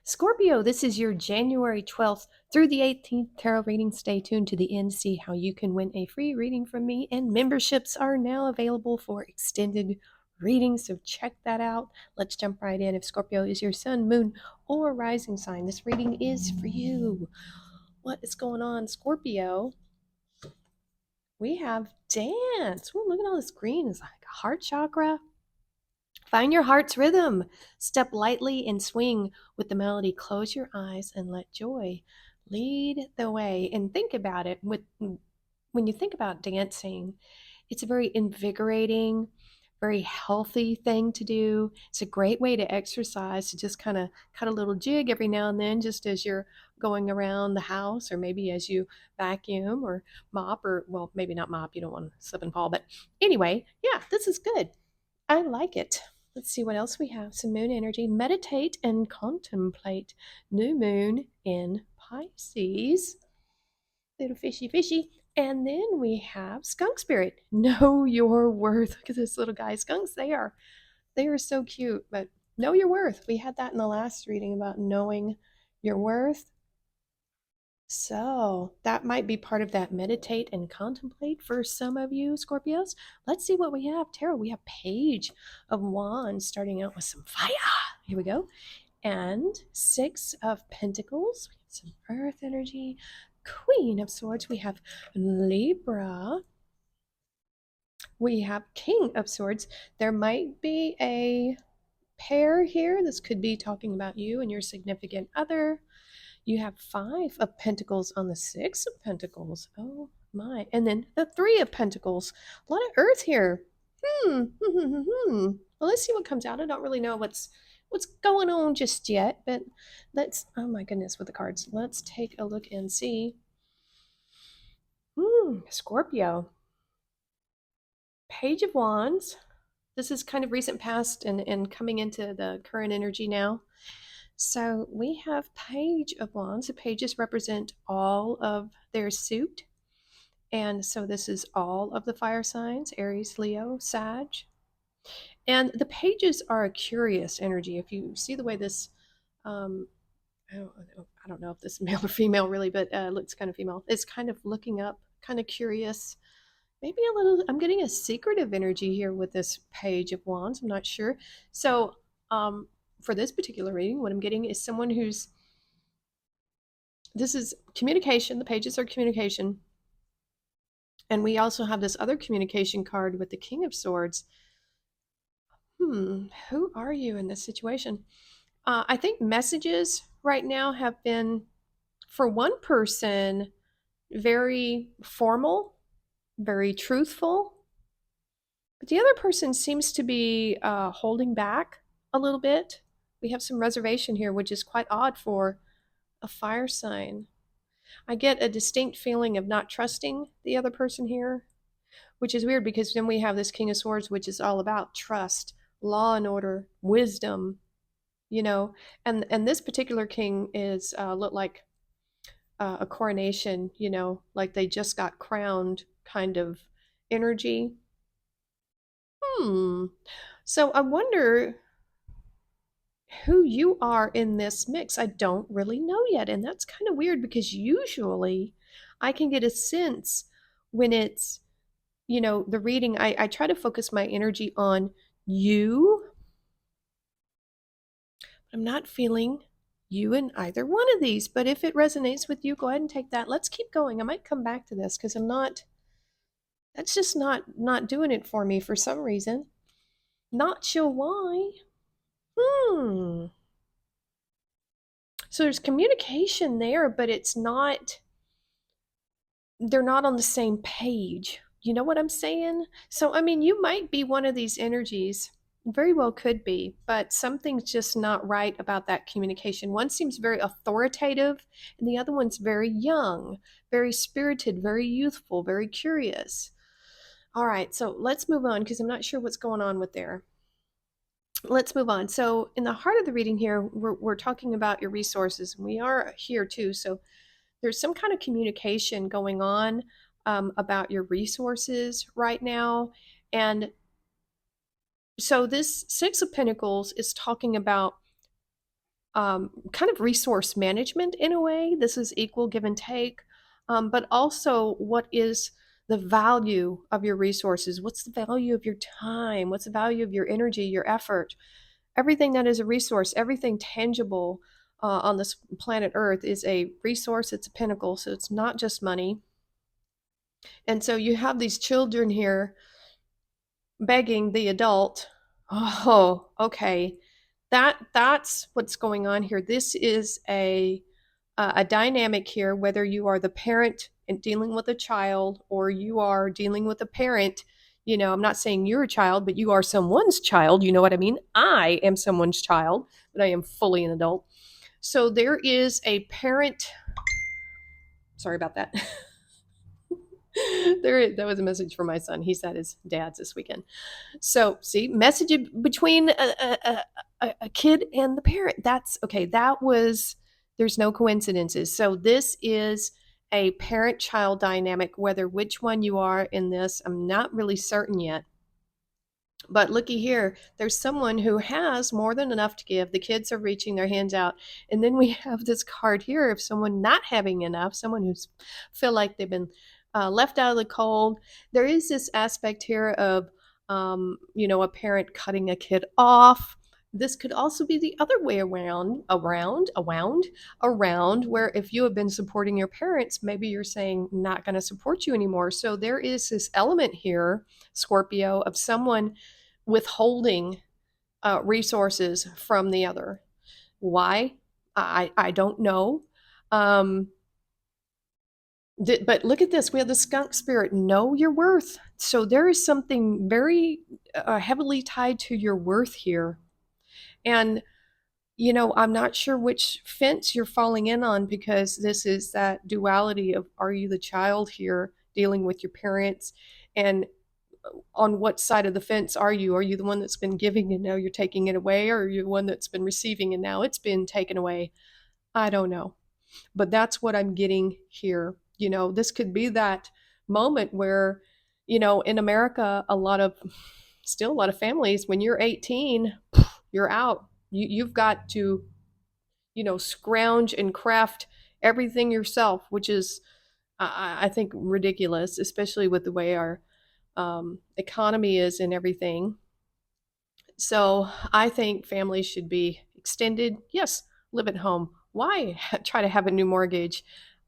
Scorpio, this is your January 12th through the 18th tarot reading. Stay tuned to the end to see how you can win a free reading from me. And memberships are now available for extended readings, so check that out. Let's jump right in. If Scorpio is your sun, moon, or rising sign, this reading is for you. What is going on, Scorpio? We have dance. Ooh, look at all this green. It's like a heart chakra. Find your heart's rhythm. Step lightly and swing with the melody. Close your eyes and let joy lead the way. And think about it. When you think about dancing, it's a very invigorating, very healthy thing to do. It's a great way to exercise, to just kind of cut a little jig every now and then, just as you're going around the house, or maybe as you vacuum or mop, or well, maybe not mop, you don't want to slip and fall. But anyway, yeah, this is good. I like it. Let's see what else we have. Some moon energy. Meditate and contemplate. New moon in Pisces. Little fishy, fishy. And then we have skunk spirit. Know your worth. Look at this little guy. Skunks, they are so cute, but know your worth. We had that in the last reading about knowing your worth. So that might be part of that meditate and contemplate for some of you, Scorpios. Let's see what we have. Tarot, we have Page of Wands starting out with some fire. Here we go. And Six of Pentacles. We have some Earth energy. Queen of Swords. We have Libra. We have King of Swords. There might be a pair here. This could be talking about you and your significant other. You have Five of Pentacles on the Six of Pentacles. Oh my. And then the Three of Pentacles. A lot of Earth here. Well, let's see what comes out. I don't really know what's going on just yet, but let's, oh my goodness, with the cards. Let's take a look and see. Scorpio. Page of Wands. This is kind of recent past and coming into the current energy now. So we have Page of Wands. The pages represent all of their suit. And so this is all of the fire signs, Aries, Leo, Sag. And the pages are a curious energy. If you see the way this, um, I don't know if this is male or female really, but looks kind of female. It's kind of looking up, kind of curious. Maybe a little, I'm getting a secretive energy here with this Page of Wands. I'm not sure. So for this particular reading, what I'm getting is someone who's, this is communication. The pages are communication. And we also have this other communication card with the King of Swords. Who are you in this situation? I think messages right now have been, for one person, very formal, very truthful. But the other person seems to be holding back a little bit. We have some reservation here, which is quite odd for a fire sign. I get a distinct feeling of not trusting the other person here, which is weird because then we have this King of Swords, which is all about trust, law and order, wisdom, and this particular king is look like a coronation, like they just got crowned kind of energy. So I wonder who you are in this mix. I don't really know yet, and that's kind of weird because usually I can get a sense when it's, the reading. I try to focus my energy on you. I'm not feeling you in either one of these, but if it resonates with you, go ahead and take that. Let's keep going. I might come back to this because that's just not doing it for me for some reason. Not sure why. So there's communication there, but they're not on the same page. You know what I'm saying? So, I mean, you might be one of these energies. Very well could be, but something's just not right about that communication. One seems very authoritative, and the other one's very young, very spirited, very youthful, very curious. All right, so let's move on because I'm not sure what's going on with there. Let's move on. So, in the heart of the reading here, we're talking about your resources, and we are here too. So, there's some kind of communication going on about your resources right now. And so this Six of Pentacles is talking about kind of resource management in a way. This is equal give and take, but also what is the value of your resources? What's the value of your time? What's the value of your energy, your effort? Everything that is a resource, everything tangible on this planet Earth is a resource. It's a pinnacle. So it's not just money. And so you have these children here begging the adult. Oh, okay. That's what's going on here. This is a dynamic here, whether you are the parent and dealing with a child or you are dealing with a parent. You know, I'm not saying you're a child, but you are someone's child. You know what I mean? I am someone's child, but I am fully an adult. So there is a parent. Sorry about that. That was a message from my son. He's at his dad's this weekend. So, see, message between a kid and the parent. That's okay. That was, there's no coincidences. So, this is a parent child dynamic, whether which one you are in this, I'm not really certain yet. But looky here, there's someone who has more than enough to give. The kids are reaching their hands out. And then we have this card here of someone not having enough, someone who's feel like they've been left out of the cold. There is this aspect here of, a parent cutting a kid off. This could also be the other way around, where if you have been supporting your parents, maybe you're saying not going to support you anymore. So there is this element here, Scorpio, of someone withholding resources from the other. Why? I don't know. Um, but look at this. We have the skunk spirit. Know your worth. So there is something very heavily tied to your worth here. And, I'm not sure which fence you're falling in on, because this is that duality of, are you the child here dealing with your parents? And on what side of the fence are you? Are you the one that's been giving and now you're taking it away? Or are you the one that's been receiving and now it's been taken away? I don't know. But that's what I'm getting here. This could be that moment where, in America, still a lot of families, when you're 18, you're out. You've got to, scrounge and craft everything yourself, which is, I think, ridiculous, especially with the way our economy is and everything. So I think families should be extended. Yes, live at home. Why try to have a new mortgage?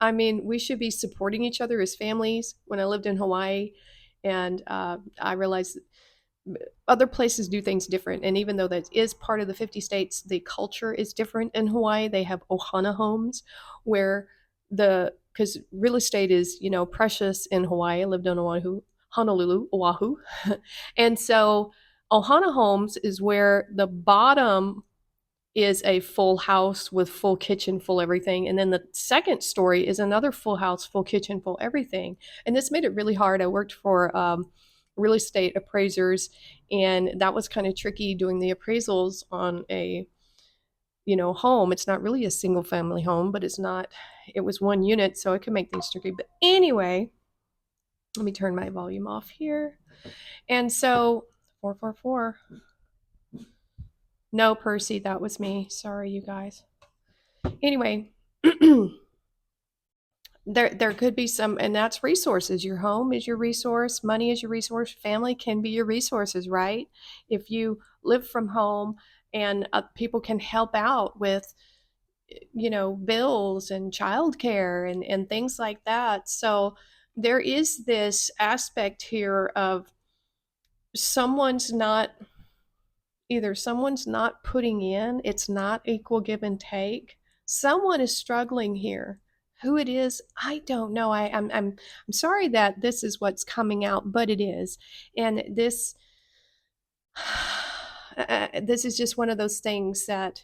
I mean, we should be supporting each other as families. When I lived in Hawaii, and I realized other places do things different. And even though that is part of the 50 states, the culture is different in Hawaii. They have ohana homes where because real estate is, precious in Hawaii. I lived on Oahu, Honolulu, Oahu. And so ohana homes is where the bottom is a full house with full kitchen, full everything. And then the second story is another full house, full kitchen, full everything. And this made it really hard. I worked for real estate appraisers, and that was kind of tricky doing the appraisals on a home. It's not really a single family home, but it was one unit, so it could make things tricky. But anyway, let me turn my volume off here. And so 444. No, Percy, that was me. Sorry, you guys. Anyway, there could be some, and that's resources. Your home is your resource, money is your resource, family can be your resources, right? If you live from home and people can help out with bills and childcare and things like that. So there is this aspect here of someone's not someone's not putting in, it's not equal give and take. Someone is struggling here. Who it is, I don't know. I'm sorry that this is what's coming out, but it is. And this this is just one of those things that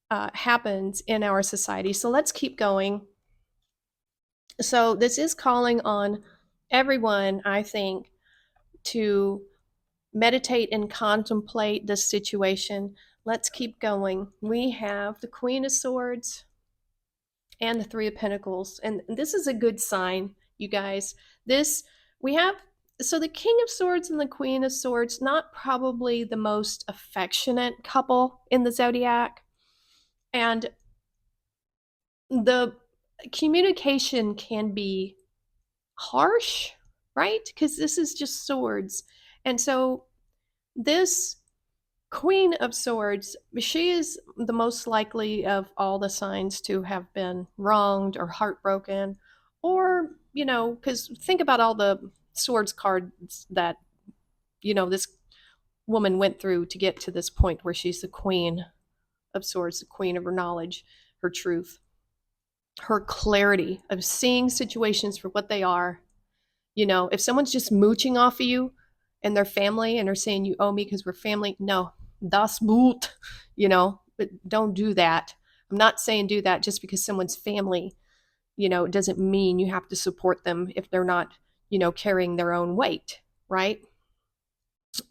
happens in our society. So let's keep going. So this is calling on everyone, I think, to meditate and contemplate this situation. Let's keep going. We have the Queen of Swords and the Three of Pentacles. And this is a good sign, you guys. So the King of Swords and the Queen of Swords, not probably the most affectionate couple in the zodiac. And the communication can be harsh, right? Because this is just swords. And so this Queen of Swords, she is the most likely of all the signs to have been wronged or heartbroken, or, because think about all the swords cards that, this woman went through to get to this point where she's the Queen of Swords, the queen of her knowledge, her truth, her clarity of seeing situations for what they are. If someone's just mooching off of you and their family and are saying you owe me because we're family, no, das Boot, but don't do that. I'm not saying do that just because someone's family, it doesn't mean you have to support them if they're not, carrying their own weight, right?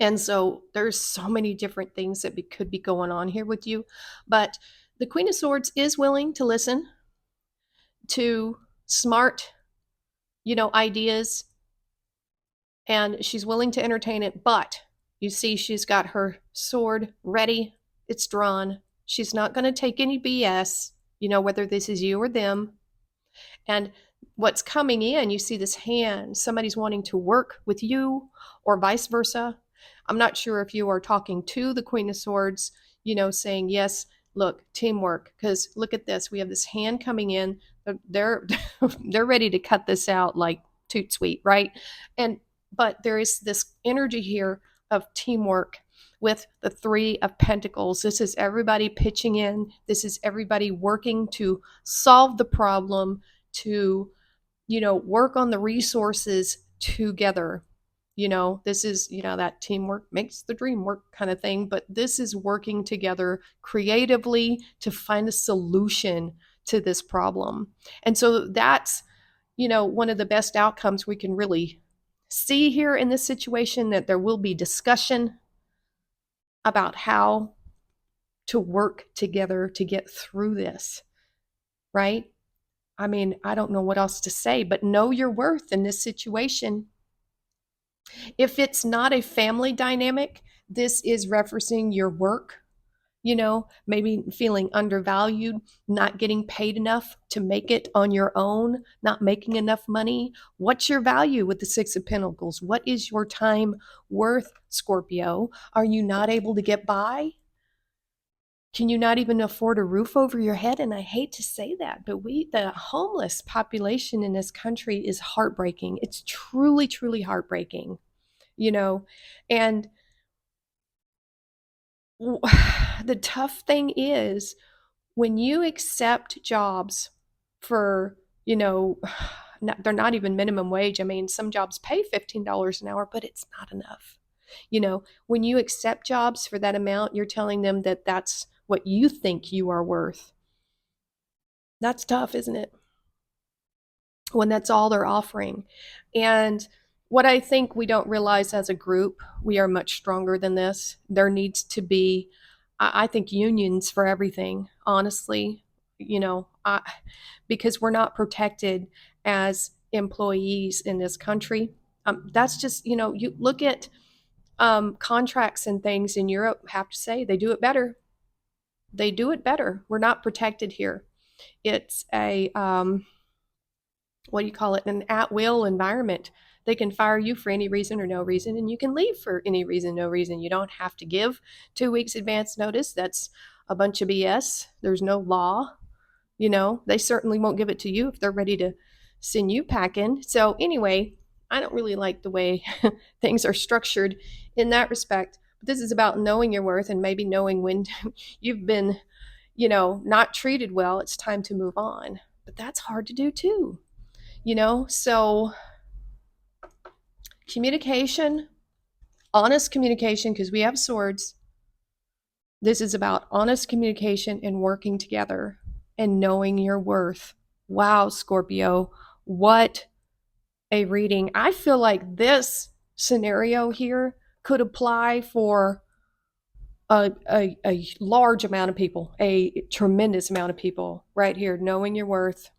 And so there's so many different things that could be going on here with you. But the Queen of Swords is willing to listen to smart, ideas, and she's willing to entertain it. But you see, she's got her sword ready, it's drawn. She's not going to take any BS, whether this is you or them. And what's coming in, you see this hand, somebody's wanting to work with you or vice versa. I'm not sure if you are talking to the Queen of Swords, saying, yes, look, teamwork, because look at this. We have this hand coming in. They're they're ready to cut this out like toot sweet, right? But there is this energy here of teamwork with the Three of Pentacles. This is everybody pitching in. This is everybody working to solve the problem, to, work on the resources together. This is, that teamwork makes the dream work kind of thing, but this is working together creatively to find a solution to this problem. And so that's, one of the best outcomes we can really see here in this situation, that there will be discussion about how to work together to get through this, right? I mean, I don't know what else to say, but know your worth in this situation. If it's not a family dynamic, this is referencing your work, maybe feeling undervalued, not getting paid enough to make it on your own, not making enough money. What's your value with the Six of Pentacles? What is your time worth, Scorpio? Are you not able to get by? Can you not even afford a roof over your head? And I hate to say that, but the homeless population in this country is heartbreaking. It's truly, truly heartbreaking, and the tough thing is when you accept jobs for, they're not even minimum wage. I mean, some jobs pay $15 an hour, but it's not enough. When you accept jobs for that amount, you're telling them that that's what you think you are worth. That's tough, isn't it? When that's all they're offering. And what I think we don't realize as a group, we are much stronger than this. There needs to be, I think, unions for everything, honestly, because we're not protected as employees in this country. That's just, you look at contracts and things in Europe, have to say they do it better. They do it better. We're not protected here. It's a, what do you call it, an at-will environment. They can fire you for any reason or no reason, and you can leave for any reason, no reason. You don't have to give 2 weeks advance notice. That's a bunch of BS. There's no law. They certainly won't give it to you if they're ready to send you packing. So anyway, I don't really like the way things are structured in that respect. But this is about knowing your worth and maybe knowing when you've been, not treated well, it's time to move on. But that's hard to do too. So communication, honest communication, because we have swords. This is about honest communication and working together and knowing your worth. Wow, Scorpio, what a reading. I feel like this scenario here could apply for a large amount of people, a tremendous amount of people right here, knowing your worth.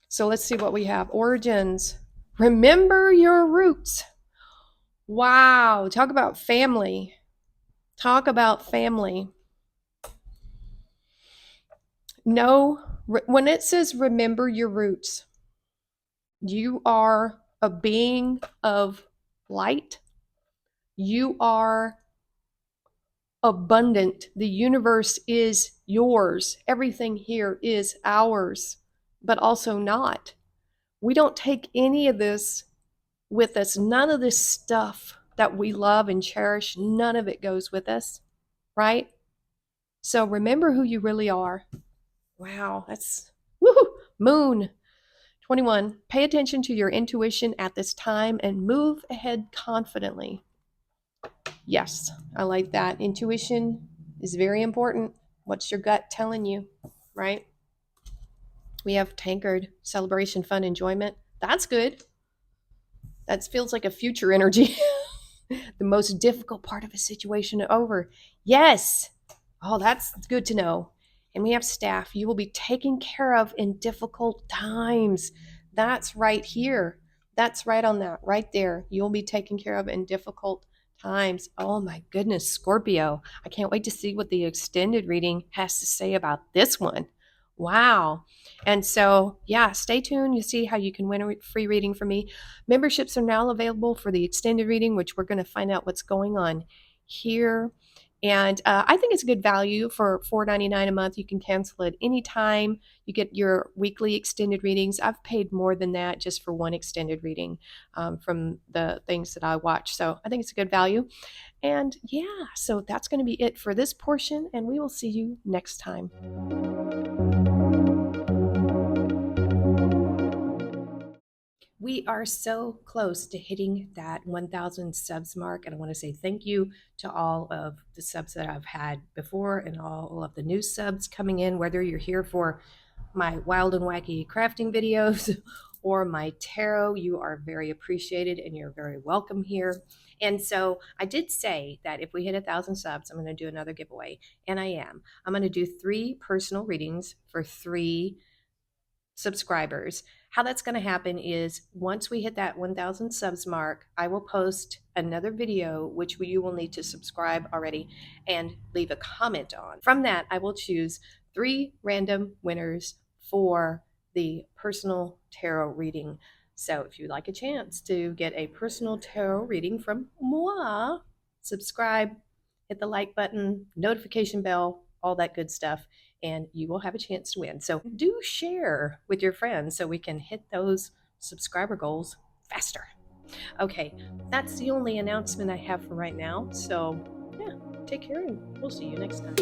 So let's see what we have. Origins. Remember your roots. Wow. Talk about family. Talk about family. No, when it says remember your roots, you are a being of light. You are abundant. The universe is yours. Everything here is ours, but also not. We don't take any of this with us. None of this stuff that we love and cherish, none of it goes with us, right? So remember who you really are. Wow, that's woohoo. Moon 21. Pay attention to your intuition at this time and move ahead confidently. Yes, I like that. Intuition is very important. What's your gut telling you, right? We have tankard, celebration, fun, enjoyment. That's good. That feels like a future energy. The most difficult part of a situation over. Yes. Oh, that's good to know. And we have staff. You will be taken care of in difficult times. That's right here. That's right on that, right there. You'll be taken care of in difficult times. Oh my goodness, Scorpio. I can't wait to see what the extended reading has to say about this one. Wow. And so, yeah, stay tuned. You see how you can win a free reading from me. Memberships are now available for the extended reading, which we're going to find out what's going on here. And I think it's a good value for $4.99 a month. You can cancel it anytime. You get your weekly extended readings. I've paid more than that just for one extended reading from the things that I watch. So I think it's a good value. And yeah, so that's going to be it for this portion. And we will see you next time. We are so close to hitting that 1,000 subs mark. And I want to say thank you to all of the subs that I've had before and all of the new subs coming in, whether you're here for my wild and wacky crafting videos or my tarot. You are very appreciated and you're very welcome here. And so I did say that if we hit 1,000 subs, I'm going to do another giveaway. And I am. I'm going to do 3 personal readings for 3 subscribers. How that's going to happen is once we hit that 1,000 subs mark, I will post another video, which you will need to subscribe already and leave a comment on. From that, I will choose 3 random winners for the personal tarot reading. So if you'd like a chance to get a personal tarot reading from moi, subscribe, hit the like button, notification bell, all that good stuff, and you will have a chance to win. So do share with your friends so we can hit those subscriber goals faster. Okay, that's the only announcement I have for right now. So yeah, take care and we'll see you next time.